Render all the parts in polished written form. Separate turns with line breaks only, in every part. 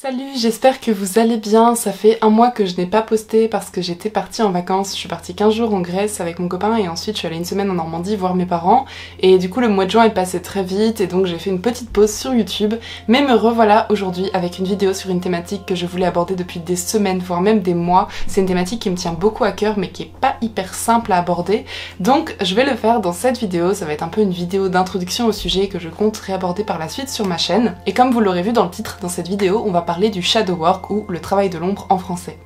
Salut, j'espère que vous allez bien. Ça fait un mois que je n'ai pas posté parce que j'étais partie en vacances. Je suis partie 15 jours en Grèce avec mon copain et ensuite je suis allée une semaine en Normandie voir mes parents. Et du coup le mois de juin est passé très vite et donc j'ai fait une petite pause sur YouTube. Mais me revoilà aujourd'hui avec une vidéo sur une thématique que je voulais aborder depuis des semaines, voire même des mois. C'est une thématique qui me tient beaucoup à cœur mais qui est pas hyper simple à aborder. Donc je vais le faire dans cette vidéo. Ça va être un peu une vidéo d'introduction au sujet que je compte réaborder par la suite sur ma chaîne. Et comme vous l'aurez vu dans le titre, dans cette vidéo, on va parler du shadow work ou le travail de l'ombre en français.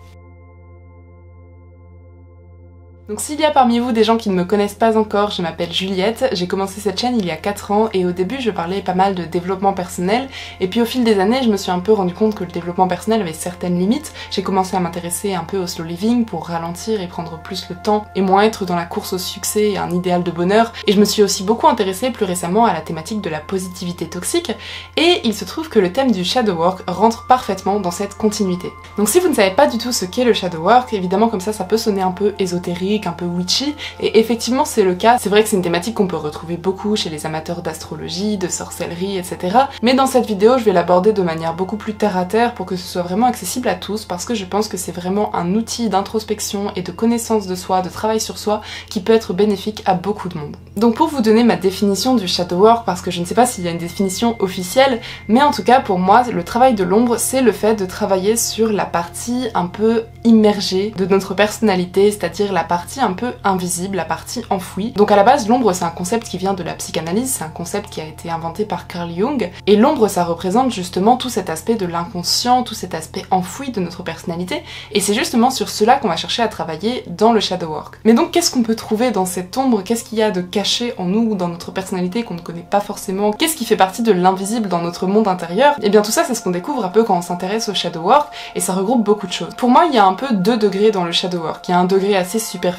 Donc s'il y a parmi vous des gens qui ne me connaissent pas encore, je m'appelle Juliette, j'ai commencé cette chaîne il y a 4 ans et au début je parlais pas mal de développement personnel et puis au fil des années je me suis un peu rendu compte que le développement personnel avait certaines limites. J'ai commencé à m'intéresser un peu au slow living pour ralentir et prendre plus le temps et moins être dans la course au succès et un idéal de bonheur, et je me suis aussi beaucoup intéressée plus récemment à la thématique de la positivité toxique et il se trouve que le thème du shadow work rentre parfaitement dans cette continuité. Donc si vous ne savez pas du tout ce qu'est le shadow work, évidemment comme ça peut sonner un peu ésotérique, un peu witchy, et effectivement c'est le cas. C'est vrai que c'est une thématique qu'on peut retrouver beaucoup chez les amateurs d'astrologie, de sorcellerie, etc. Mais dans cette vidéo je vais l'aborder de manière beaucoup plus terre à terre pour que ce soit vraiment accessible à tous, parce que je pense que c'est vraiment un outil d'introspection et de connaissance de soi, de travail sur soi, qui peut être bénéfique à beaucoup de monde. Donc pour vous donner ma définition du shadow work, parce que je ne sais pas s'il y a une définition officielle, mais en tout cas pour moi le travail de l'ombre c'est le fait de travailler sur la partie un peu immergée de notre personnalité, c'est-à-dire la partie un peu invisible, la partie enfouie. Donc à la base, l'ombre c'est un concept qui vient de la psychanalyse, c'est un concept qui a été inventé par Carl Jung, et l'ombre ça représente justement tout cet aspect de l'inconscient, tout cet aspect enfoui de notre personnalité, et c'est justement sur cela qu'on va chercher à travailler dans le shadow work. Mais donc qu'est-ce qu'on peut trouver dans cette ombre? Qu'est-ce qu'il y a de caché en nous, dans notre personnalité qu'on ne connaît pas forcément? Qu'est-ce qui fait partie de l'invisible dans notre monde intérieur? Et bien tout ça c'est ce qu'on découvre un peu quand on s'intéresse au shadow work, et ça regroupe beaucoup de choses. Pour moi il y a un peu 2 degrés dans le shadow work. Il y a un degré assez superficiel,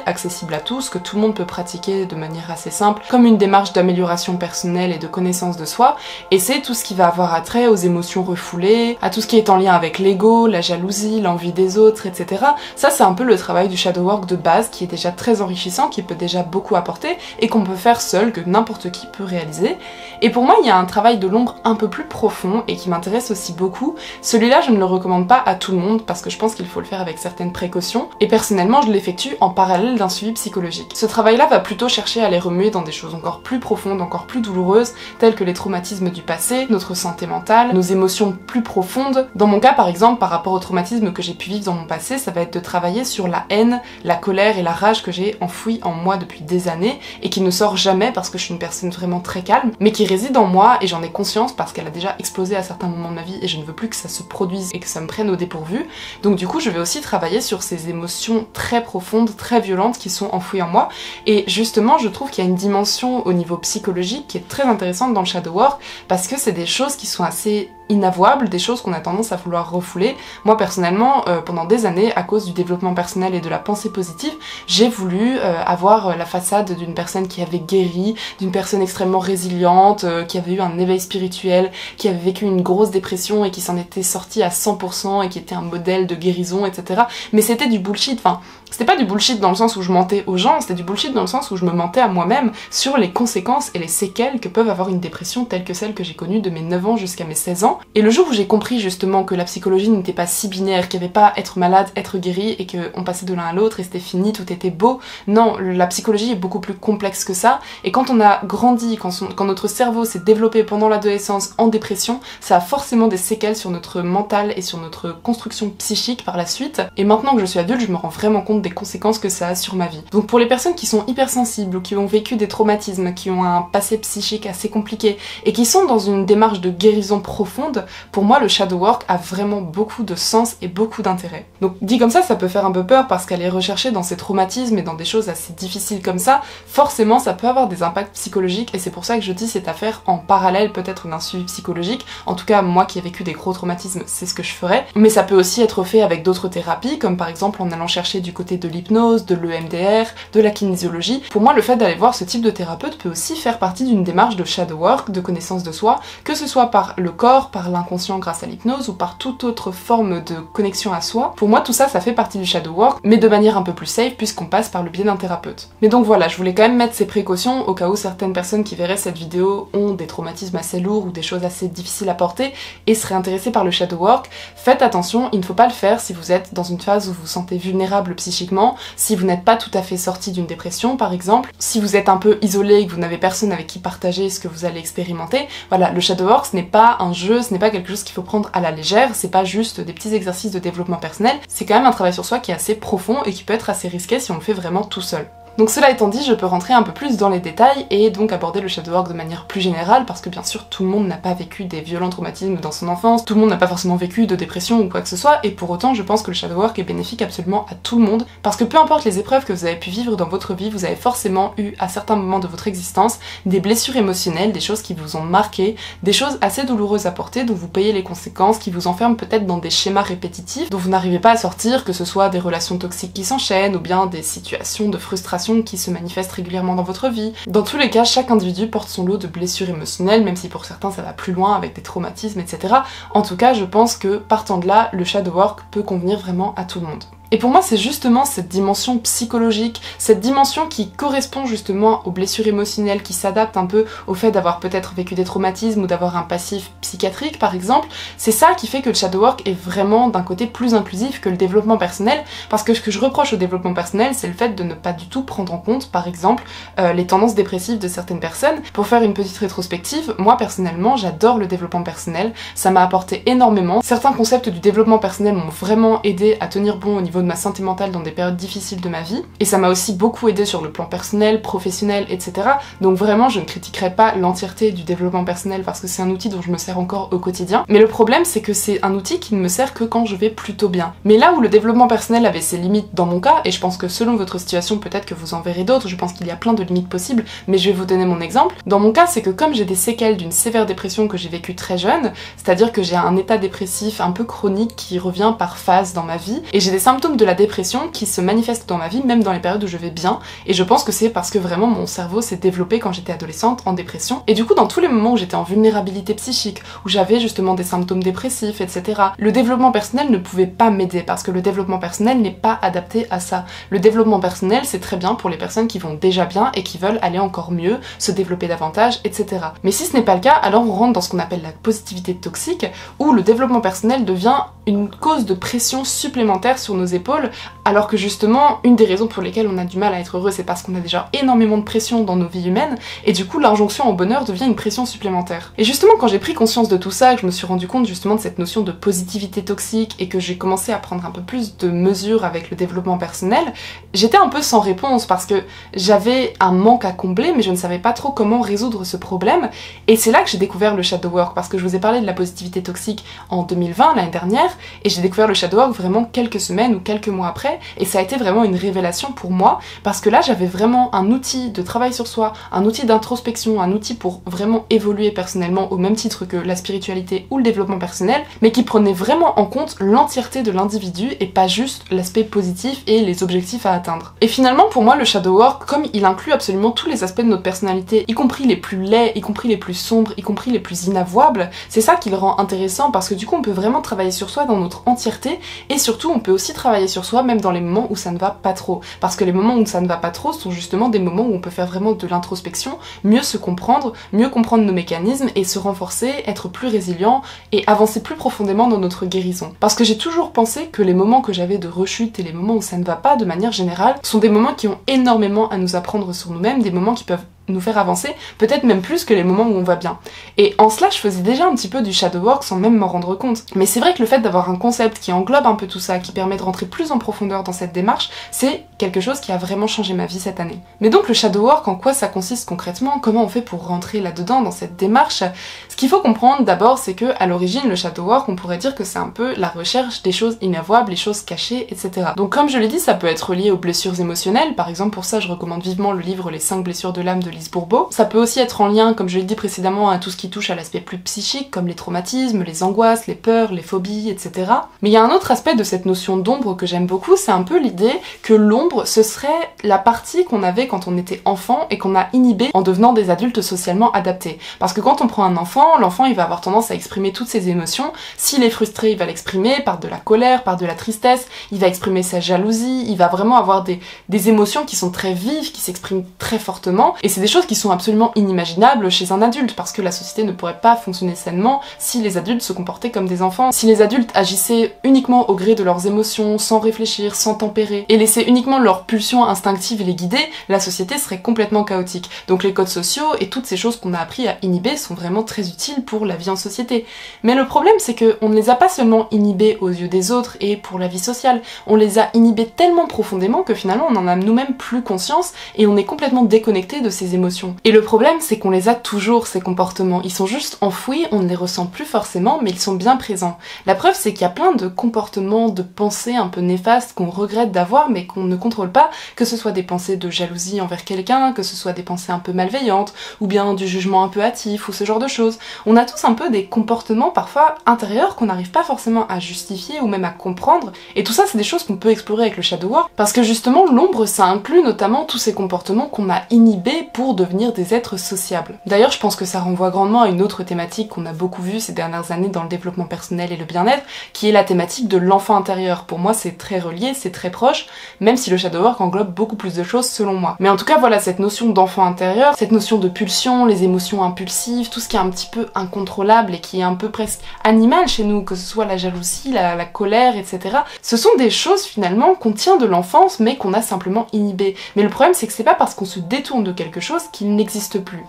accessible à tous, que tout le monde peut pratiquer de manière assez simple, comme une démarche d'amélioration personnelle et de connaissance de soi, et c'est tout ce qui va avoir attrait aux émotions refoulées, à tout ce qui est en lien avec l'ego, la jalousie, l'envie des autres, etc. Ça c'est un peu le travail du shadow work de base, qui est déjà très enrichissant, qui peut déjà beaucoup apporter, et qu'on peut faire seul, que n'importe qui peut réaliser. Et pour moi il y a un travail de l'ombre un peu plus profond, et qui m'intéresse aussi beaucoup. Celui-là je ne le recommande pas à tout le monde, parce que je pense qu'il faut le faire avec certaines précautions, et personnellement je l'effectue en parallèle d'un suivi psychologique. Ce travail-là va plutôt chercher à les remuer dans des choses encore plus profondes, encore plus douloureuses, telles que les traumatismes du passé, notre santé mentale, nos émotions plus profondes. Dans mon cas par exemple, par rapport aux traumatismes que j'ai pu vivre dans mon passé, ça va être de travailler sur la haine, la colère et la rage que j'ai enfouie en moi depuis des années, et qui ne sort jamais parce que je suis une personne vraiment très calme, mais qui réside en moi, et j'en ai conscience parce qu'elle a déjà explosé à certains moments de ma vie et je ne veux plus que ça se produise et que ça me prenne au dépourvu. Donc du coup je vais aussi travailler sur ces émotions très profondes, très violentes qui sont enfouies en moi, et justement je trouve qu'il y a une dimension au niveau psychologique qui est très intéressante dans le shadow work, parce que c'est des choses qui sont assez inavouables, des choses qu'on a tendance à vouloir refouler. Moi personnellement, pendant des années, à cause du développement personnel et de la pensée positive, j'ai voulu avoir la façade d'une personne qui avait guéri, d'une personne extrêmement résiliente, qui avait eu un éveil spirituel, qui avait vécu une grosse dépression et qui s'en était sortie à 100% et qui était un modèle de guérison, etc. Mais c'était du bullshit, enfin, c'était pas du bullshit dans le sens où je mentais aux gens, c'était du bullshit dans le sens où je me mentais à moi-même sur les conséquences et les séquelles que peuvent avoir une dépression telle que celle que j'ai connue de mes 9 ans jusqu'à mes 16 ans. Et le jour où j'ai compris justement que la psychologie n'était pas si binaire, qu'il n'y avait pas être malade, être guéri, et qu'on passait de l'un à l'autre et c'était fini, tout était beau, non, la psychologie est beaucoup plus complexe que ça, et quand on a grandi, quand notre cerveau s'est développé pendant l'adolescence en dépression, ça a forcément des séquelles sur notre mental et sur notre construction psychique par la suite, et maintenant que je suis adulte, je me rends vraiment compte des conséquences que ça a sur ma vie. Donc pour les personnes qui sont hypersensibles ou qui ont vécu des traumatismes, qui ont un passé psychique assez compliqué, et qui sont dans une démarche de guérison profonde, pour moi le shadow work a vraiment beaucoup de sens et beaucoup d'intérêt. Donc dit comme ça peut faire un peu peur parce qu'aller rechercher dans ces traumatismes et dans des choses assez difficiles comme ça, forcément ça peut avoir des impacts psychologiques, et c'est pour ça que je dis c'est à faire en parallèle peut-être d'un suivi psychologique. En tout cas moi qui ai vécu des gros traumatismes, c'est ce que je ferais, mais ça peut aussi être fait avec d'autres thérapies, comme par exemple en allant chercher du côté de l'hypnose, de l'EMDR, de la kinésiologie. Pour moi le fait d'aller voir ce type de thérapeute peut aussi faire partie d'une démarche de shadow work, de connaissance de soi, que ce soit par le corps, par l'inconscient grâce à l'hypnose ou par toute autre forme de connexion à soi. Pour moi tout ça, ça fait partie du shadow work, mais de manière un peu plus safe puisqu'on passe par le biais d'un thérapeute. Mais donc voilà, je voulais quand même mettre ces précautions au cas où certaines personnes qui verraient cette vidéo ont des traumatismes assez lourds ou des choses assez difficiles à porter et seraient intéressées par le shadow work. Faites attention, il ne faut pas le faire si vous êtes dans une phase où vous vous sentez vulnérable psychiquement, si vous n'êtes pas tout à fait sorti d'une dépression par exemple, si vous êtes un peu isolé et que vous n'avez personne avec qui partager ce que vous allez expérimenter. Voilà, le shadow work ce n'est pas un jeu, ce n'est pas quelque chose qu'il faut prendre à la légère, c'est pas juste des petits exercices de développement personnel, c'est quand même un travail sur soi qui est assez profond et qui peut être assez risqué si on le fait vraiment tout seul. Donc cela étant dit, je peux rentrer un peu plus dans les détails et donc aborder le shadow work de manière plus générale parce que bien sûr tout le monde n'a pas vécu des violents traumatismes dans son enfance, tout le monde n'a pas forcément vécu de dépression ou quoi que ce soit et pour autant je pense que le shadow work est bénéfique absolument à tout le monde parce que peu importe les épreuves que vous avez pu vivre dans votre vie, vous avez forcément eu à certains moments de votre existence des blessures émotionnelles, des choses qui vous ont marqué, des choses assez douloureuses à porter dont vous payez les conséquences, qui vous enferment peut-être dans des schémas répétitifs dont vous n'arrivez pas à sortir, que ce soit des relations toxiques qui s'enchaînent ou bien des situations de frustration qui se manifestent régulièrement dans votre vie. Dans tous les cas, chaque individu porte son lot de blessures émotionnelles, même si pour certains ça va plus loin avec des traumatismes, etc. En tout cas, je pense que partant de là, le shadow work peut convenir vraiment à tout le monde. Et pour moi, c'est justement cette dimension psychologique, cette dimension qui correspond justement aux blessures émotionnelles, qui s'adapte un peu au fait d'avoir peut-être vécu des traumatismes ou d'avoir un passif psychiatrique par exemple. C'est ça qui fait que le shadow work est vraiment d'un côté plus inclusif que le développement personnel, parce que ce que je reproche au développement personnel, c'est le fait de ne pas du tout prendre en compte, par exemple, les tendances dépressives de certaines personnes. Pour faire une petite rétrospective, moi personnellement, j'adore le développement personnel, ça m'a apporté énormément. Certains concepts du développement personnel m'ont vraiment aidé à tenir bon au niveau de ma santé mentale dans des périodes difficiles de ma vie, et ça m'a aussi beaucoup aidé sur le plan personnel, professionnel, etc. Donc vraiment, je ne critiquerai pas l'entièreté du développement personnel parce que c'est un outil dont je me sers encore au quotidien, mais le problème c'est que c'est un outil qui ne me sert que quand je vais plutôt bien. Mais là où le développement personnel avait ses limites dans mon cas, et je pense que selon votre situation, peut-être que vous en verrez d'autres, je pense qu'il y a plein de limites possibles, mais je vais vous donner mon exemple. Dans mon cas, c'est que comme j'ai des séquelles d'une sévère dépression que j'ai vécue très jeune, c'est-à-dire que j'ai un état dépressif un peu chronique qui revient par phase dans ma vie, et j'ai des symptômes de la dépression qui se manifestent dans ma vie, même dans les périodes où je vais bien, et je pense que c'est parce que vraiment mon cerveau s'est développé quand j'étais adolescente en dépression, et du coup dans tous les moments où j'étais en vulnérabilité psychique, où j'avais justement des symptômes dépressifs, etc., le développement personnel ne pouvait pas m'aider, parce que le développement personnel n'est pas adapté à ça. Le développement personnel, c'est très bien pour les personnes qui vont déjà bien et qui veulent aller encore mieux, se développer davantage, etc. Mais si ce n'est pas le cas, alors on rentre dans ce qu'on appelle la positivité toxique, où le développement personnel devient une cause de pression supplémentaire sur nos épaules, alors que justement, une des raisons pour lesquelles on a du mal à être heureux, c'est parce qu'on a déjà énormément de pression dans nos vies humaines, et du coup l'injonction au bonheur devient une pression supplémentaire. Et justement, quand j'ai pris conscience de tout ça, que je me suis rendu compte justement de cette notion de positivité toxique, et que j'ai commencé à prendre un peu plus de mesures avec le développement personnel, j'étais un peu sans réponse, parce que j'avais un manque à combler, mais je ne savais pas trop comment résoudre ce problème, et c'est là que j'ai découvert le shadow work, parce que je vous ai parlé de la positivité toxique en 2020, l'année dernière, et j'ai découvert le shadow work vraiment quelques semaines ou quelques mois après, et ça a été vraiment une révélation pour moi, parce que là j'avais vraiment un outil de travail sur soi, un outil d'introspection, un outil pour vraiment évoluer personnellement au même titre que la spiritualité ou le développement personnel, mais qui prenait vraiment en compte l'entièreté de l'individu et pas juste l'aspect positif et les objectifs à atteindre. Et finalement pour moi le shadow work, comme il inclut absolument tous les aspects de notre personnalité, y compris les plus laids, y compris les plus sombres, y compris les plus inavouables, c'est ça qui le rend intéressant, parce que du coup on peut vraiment travailler sur soi dans notre entièreté, et surtout on peut aussi travailler sur soi même dans les moments où ça ne va pas trop, parce que les moments où ça ne va pas trop sont justement des moments où on peut faire vraiment de l'introspection, mieux se comprendre, mieux comprendre nos mécanismes et se renforcer, être plus résilient et avancer plus profondément dans notre guérison. Parce que j'ai toujours pensé que les moments que j'avais de rechute et les moments où ça ne va pas de manière générale sont des moments qui ont énormément à nous apprendre sur nous-mêmes, des moments qui peuvent nous faire avancer, peut-être même plus que les moments où on va bien. Et en cela, je faisais déjà un petit peu du shadow work sans même m'en rendre compte. Mais c'est vrai que le fait d'avoir un concept qui englobe un peu tout ça, qui permet de rentrer plus en profondeur dans cette démarche, c'est quelque chose qui a vraiment changé ma vie cette année. Mais donc le shadow work, en quoi ça consiste concrètement? Comment on fait pour rentrer là-dedans, dans cette démarche? Ce qu'il faut comprendre d'abord, c'est que à l'origine, le shadow work, on pourrait dire que c'est un peu la recherche des choses inavouables, les choses cachées, etc. Donc comme je l'ai dit, ça peut être lié aux blessures émotionnelles. Par exemple, pour ça, je recommande vivement le livre Les 5 blessures de l'âme de Lise Bourbeau. Ça peut aussi être en lien, comme je l'ai dit précédemment, à tout ce qui touche à l'aspect plus psychique, comme les traumatismes, les angoisses, les peurs, les phobies, etc. Mais il y a un autre aspect de cette notion d'ombre que j'aime beaucoup, c'est un peu l'idée que l'ombre l'ombre, ce serait la partie qu'on avait quand on était enfant et qu'on a inhibée en devenant des adultes socialement adaptés. Parce que quand on prend un enfant, l'enfant il va avoir tendance à exprimer toutes ses émotions. S'il est frustré, il va l'exprimer par de la colère, par de la tristesse, il va exprimer sa jalousie, il va vraiment avoir des émotions qui sont très vives, qui s'expriment très fortement, et c'est des choses qui sont absolument inimaginables chez un adulte, parce que la société ne pourrait pas fonctionner sainement si les adultes se comportaient comme des enfants. Si les adultes agissaient uniquement au gré de leurs émotions, sans réfléchir, sans tempérer, et laissaient uniquement leurs pulsions instinctives les guider, la société serait complètement chaotique. Donc les codes sociaux et toutes ces choses qu'on a appris à inhiber sont vraiment très utiles pour la vie en société. Mais le problème, c'est qu'on ne les a pas seulement inhibés aux yeux des autres et pour la vie sociale, on les a inhibés tellement profondément que finalement on en a nous-mêmes plus conscience et on est complètement déconnecté de ces émotions. Et le problème, c'est qu'on les a toujours, ces comportements. Ils sont juste enfouis, on ne les ressent plus forcément, mais ils sont bien présents. La preuve, c'est qu'il y a plein de comportements, de pensées un peu néfastes qu'on regrette d'avoir mais qu'on ne contrôle pas, que ce soit des pensées de jalousie envers quelqu'un, que ce soit des pensées un peu malveillantes, ou bien du jugement un peu hâtif, ou ce genre de choses. On a tous un peu des comportements parfois intérieurs qu'on n'arrive pas forcément à justifier ou même à comprendre, et tout ça c'est des choses qu'on peut explorer avec le shadow work, parce que justement l'ombre ça inclut notamment tous ces comportements qu'on a inhibés pour devenir des êtres sociables. D'ailleurs je pense que ça renvoie grandement à une autre thématique qu'on a beaucoup vue ces dernières années dans le développement personnel et le bien-être, qui est la thématique de l'enfant intérieur. Pour moi c'est très relié, c'est très proche, même si le shadow work englobe beaucoup plus de choses selon moi. Mais en tout cas voilà, cette notion d'enfant intérieur, cette notion de pulsion, les émotions impulsives, tout ce qui est un petit peu incontrôlable et qui est un peu presque animal chez nous, que ce soit la jalousie, la colère, etc. Ce sont des choses finalement qu'on tient de l'enfance mais qu'on a simplement inhibées. Mais le problème c'est que c'est pas parce qu'on se détourne de quelque chose qu'il n'existe plus.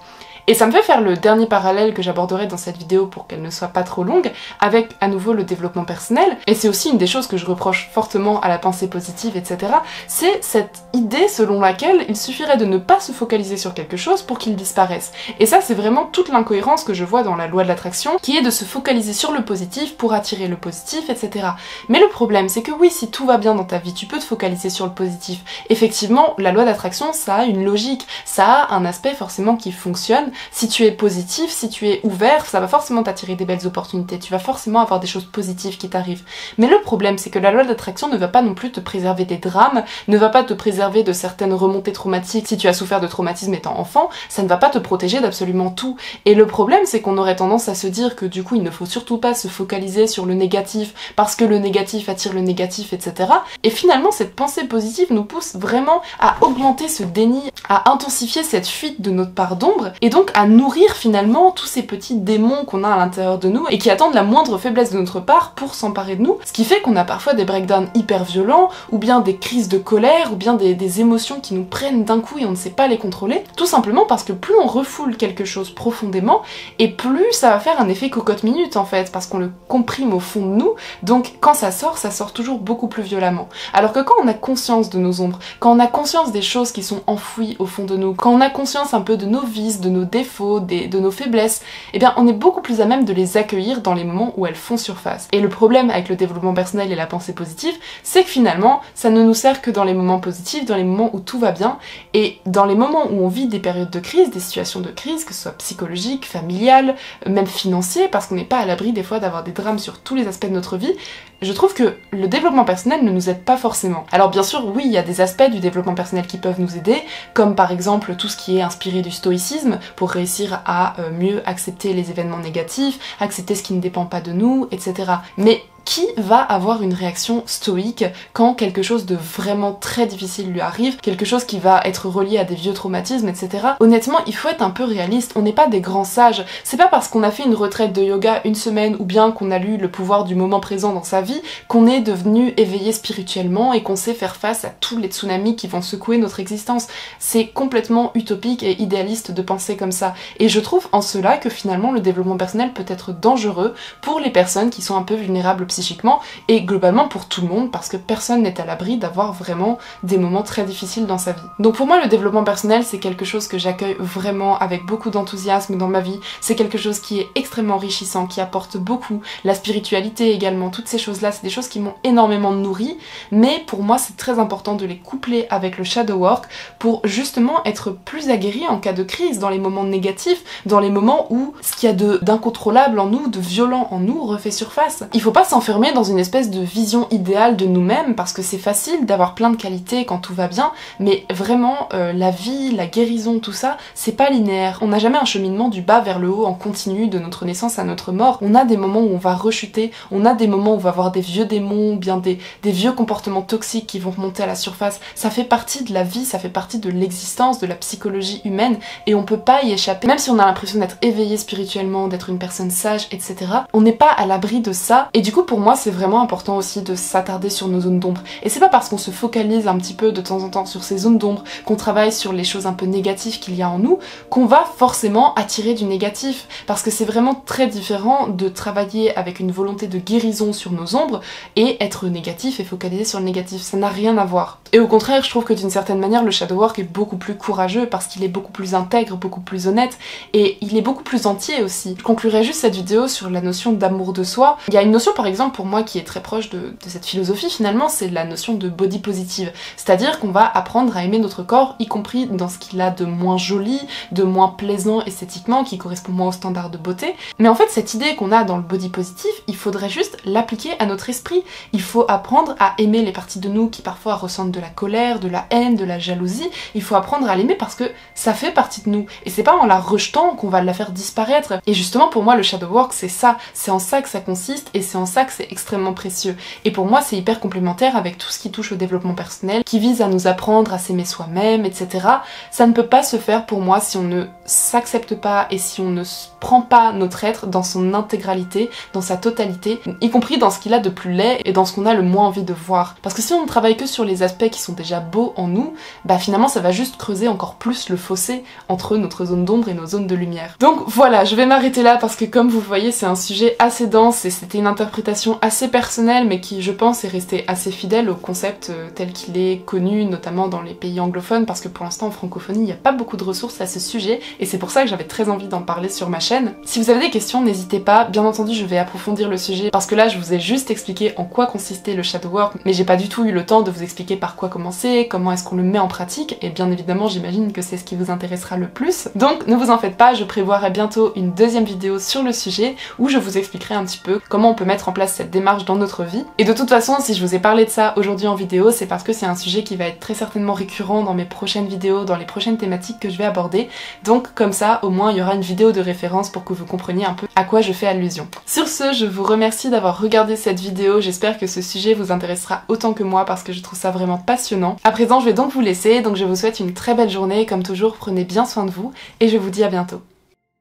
Et ça me fait faire le dernier parallèle que j'aborderai dans cette vidéo pour qu'elle ne soit pas trop longue, avec à nouveau le développement personnel, et c'est aussi une des choses que je reproche fortement à la pensée positive, etc., c'est cette idée selon laquelle il suffirait de ne pas se focaliser sur quelque chose pour qu'il disparaisse. Et ça c'est vraiment toute l'incohérence que je vois dans la loi de l'attraction, qui est de se focaliser sur le positif pour attirer le positif, etc. Mais le problème c'est que oui, si tout va bien dans ta vie, tu peux te focaliser sur le positif. Effectivement, la loi d'attraction, ça a une logique, ça a un aspect forcément qui fonctionne. Si tu es positif, si tu es ouvert, ça va forcément t'attirer des belles opportunités, tu vas forcément avoir des choses positives qui t'arrivent. Mais le problème, c'est que la loi d'attraction ne va pas non plus te préserver des drames, ne va pas te préserver de certaines remontées traumatiques. Si tu as souffert de traumatisme étant enfant, ça ne va pas te protéger d'absolument tout. Et le problème, c'est qu'on aurait tendance à se dire que du coup, il ne faut surtout pas se focaliser sur le négatif, parce que le négatif attire le négatif, etc. Et finalement, cette pensée positive nous pousse vraiment à augmenter ce déni, à intensifier cette fuite de notre part d'ombre, et donc à nourrir finalement tous ces petits démons qu'on a à l'intérieur de nous et qui attendent la moindre faiblesse de notre part pour s'emparer de nous, ce qui fait qu'on a parfois des breakdowns hyper violents, ou bien des crises de colère, ou bien des émotions qui nous prennent d'un coup et on ne sait pas les contrôler, tout simplement parce que plus on refoule quelque chose profondément, et plus ça va faire un effet cocotte-minute en fait, parce qu'on le comprime au fond de nous, donc quand ça sort toujours beaucoup plus violemment. Alors que quand on a conscience de nos ombres, quand on a conscience des choses qui sont enfouies au fond de nous, quand on a conscience un peu de nos vices, de nos défauts, de nos faiblesses, eh bien on est beaucoup plus à même de les accueillir dans les moments où elles font surface. Et le problème avec le développement personnel et la pensée positive, c'est que finalement, ça ne nous sert que dans les moments positifs, dans les moments où tout va bien, et dans les moments où on vit des périodes de crise, des situations de crise, que ce soit psychologiques, familiales, même financiers, parce qu'on n'est pas à l'abri des fois d'avoir des drames sur tous les aspects de notre vie, je trouve que le développement personnel ne nous aide pas forcément. Alors bien sûr, oui, il y a des aspects du développement personnel qui peuvent nous aider, comme par exemple tout ce qui est inspiré du stoïcisme, pour réussir à mieux accepter les événements négatifs, accepter ce qui ne dépend pas de nous, etc. Mais qui va avoir une réaction stoïque quand quelque chose de vraiment très difficile lui arrive, quelque chose qui va être relié à des vieux traumatismes, etc. Honnêtement, il faut être un peu réaliste, on n'est pas des grands sages. C'est pas parce qu'on a fait une retraite de yoga une semaine ou bien qu'on a lu Le pouvoir du moment présent dans sa vie qu'on est devenu éveillé spirituellement et qu'on sait faire face à tous les tsunamis qui vont secouer notre existence. C'est complètement utopique et idéaliste de penser comme ça. Et je trouve en cela que finalement le développement personnel peut être dangereux pour les personnes qui sont un peu vulnérables psychiquement et globalement pour tout le monde, parce que personne n'est à l'abri d'avoir vraiment des moments très difficiles dans sa vie. Donc pour moi le développement personnel c'est quelque chose que j'accueille vraiment avec beaucoup d'enthousiasme dans ma vie, c'est quelque chose qui est extrêmement enrichissant, qui apporte beaucoup, la spiritualité également, toutes ces choses là c'est des choses qui m'ont énormément nourrie, mais pour moi c'est très important de les coupler avec le shadow work pour justement être plus aguerri en cas de crise, dans les moments négatifs, dans les moments où ce qu'il y a d'incontrôlable en nous, de violent en nous refait surface. Il faut pas s'enfermer s'enfermer dans une espèce de vision idéale de nous-mêmes parce que c'est facile d'avoir plein de qualités quand tout va bien, mais vraiment la vie, la guérison, tout ça, c'est pas linéaire. On n'a jamais un cheminement du bas vers le haut en continu de notre naissance à notre mort. On a des moments où on va rechuter, on a des moments où on va avoir des vieux démons, bien des vieux comportements toxiques qui vont remonter à la surface. Ça fait partie de la vie, ça fait partie de l'existence, de la psychologie humaine, et on peut pas y échapper. Même si on a l'impression d'être éveillé spirituellement, d'être une personne sage, etc., on n'est pas à l'abri de ça. Et du coup, pour moi, c'est vraiment important aussi de s'attarder sur nos zones d'ombre. Et c'est pas parce qu'on se focalise un petit peu de temps en temps sur ces zones d'ombre, qu'on travaille sur les choses un peu négatives qu'il y a en nous, qu'on va forcément attirer du négatif. Parce que c'est vraiment très différent de travailler avec une volonté de guérison sur nos ombres et être négatif et focaliser sur le négatif. Ça n'a rien à voir. Et au contraire, je trouve que d'une certaine manière, le shadow work est beaucoup plus courageux parce qu'il est beaucoup plus intègre, beaucoup plus honnête, et il est beaucoup plus entier aussi. Je conclurai juste cette vidéo sur la notion d'amour de soi. Il y a une notion par exemple pour moi qui est très proche de cette philosophie finalement, c'est la notion de body positive. C'est-à-dire qu'on va apprendre à aimer notre corps, y compris dans ce qu'il a de moins joli, de moins plaisant esthétiquement, qui correspond moins aux standards de beauté. Mais en fait, cette idée qu'on a dans le body positif, il faudrait juste l'appliquer à notre esprit. Il faut apprendre à aimer les parties de nous qui parfois ressentent de la colère, de la haine, de la jalousie. Il faut apprendre à l'aimer parce que ça fait partie de nous. Et c'est pas en la rejetant qu'on va la faire disparaître. Et justement, pour moi, le shadow work, c'est ça. C'est en ça que ça consiste et c'est en ça que c'est extrêmement précieux. Et pour moi, c'est hyper complémentaire avec tout ce qui touche au développement personnel, qui vise à nous apprendre à s'aimer soi-même, etc. Ça ne peut pas se faire pour moi si on ne s'accepte pas et si on ne prend pas notre être dans son intégralité, dans sa totalité, y compris dans ce qu'il a de plus laid et dans ce qu'on a le moins envie de voir. Parce que si on ne travaille que sur les aspects qui sont déjà beaux en nous, bah finalement ça va juste creuser encore plus le fossé entre notre zone d'ombre et nos zones de lumière. Donc voilà, je vais m'arrêter là parce que comme vous le voyez, c'est un sujet assez dense et c'était une interprétation assez personnelle mais qui, je pense, est restée assez fidèle au concept tel qu'il est connu, notamment dans les pays anglophones, parce que pour l'instant en francophonie, il n'y a pas beaucoup de ressources à ce sujet et c'est pour ça que j'avais très envie d'en parler sur ma chaîne. Si vous avez des questions, n'hésitez pas. Bien entendu, je vais approfondir le sujet parce que là, je vous ai juste expliqué en quoi consistait le shadow work, mais j'ai pas du tout eu le temps de vous expliquer par quoi commencer, comment est-ce qu'on le met en pratique, et bien évidemment, j'imagine que c'est ce qui vous intéressera le plus. Donc ne vous en faites pas, je prévoirai bientôt une deuxième vidéo sur le sujet où je vous expliquerai un petit peu comment on peut mettre en place cette démarche dans notre vie. Et de toute façon, si je vous ai parlé de ça aujourd'hui en vidéo, c'est parce que c'est un sujet qui va être très certainement récurrent dans mes prochaines vidéos, dans les prochaines thématiques que je vais aborder. Donc comme ça, au moins, il y aura une vidéo de référence pour que vous compreniez un peu à quoi je fais allusion. Sur ce, je vous remercie d'avoir regardé cette vidéo, j'espère que ce sujet vous intéressera autant que moi parce que je trouve ça vraiment passionnant. À présent, je vais donc vous laisser, donc je vous souhaite une très belle journée, comme toujours, prenez bien soin de vous et je vous dis à bientôt.